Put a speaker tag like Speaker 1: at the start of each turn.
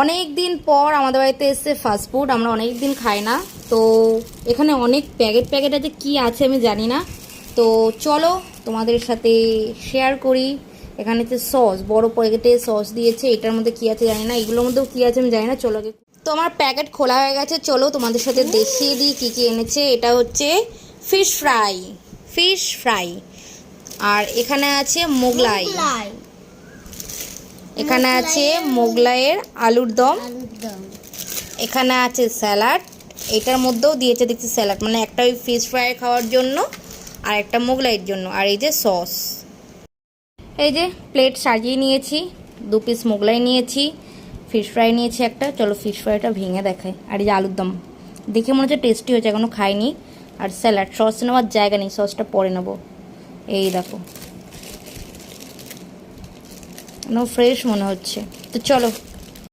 Speaker 1: অনেক দিন পর আমাদের বাড়িতে এসেছে ফাস্টফুড, আমরা অনেক দিন খাই না। তো এখানে অনেক প্যাকেট আছে, কি আছে আমি জানি না। তো চলো তোমাদের সাথে শেয়ার করি। এখানে হচ্ছে সস, বড় প্যাকেটে সস দিয়েছে, এটার মধ্যে কি আছে জানি না, এগুলোর মধ্যেও কি আছে আমি জানি না। চলো তো আমার প্যাকেট খোলা হয়ে গেছে, চলো তোমাদের সাথে দেখিয়ে দিই কী কী এনেছে। এটা হচ্ছে ফিশ ফ্রাই, আর এখানে আছে মোগলাই, এখানে আছে মোগলাইয়ের আলুর দম, এখানে আছে স্যালাড, এটার মধ্যেও দিয়েছে দেখছি স্যালাড, মানে একটা ওই ফিশ ফ্রাই খাওয়ার জন্য আর একটা মোগলাইয়ের জন্য। আর এই যে সস, এই যে প্লেট সাজিয়ে নিয়েছি, 2 পিস মোগলাই নিয়েছি, ফিশ ফ্রাই নিয়েছি একটা। চলো ফিশ ফ্রাইটা ভেঙে দেখাই। আর এই যে আলুর দম, দেখে মনে হচ্ছে টেস্টি হয়েছে, এখনও খাইনি। আর স্যালাড, সস নেওয়ার জায়গা নেই, সসটা পরে নেবো। এই দেখো, ফ্রেশ মনে হচ্ছে। তো চলো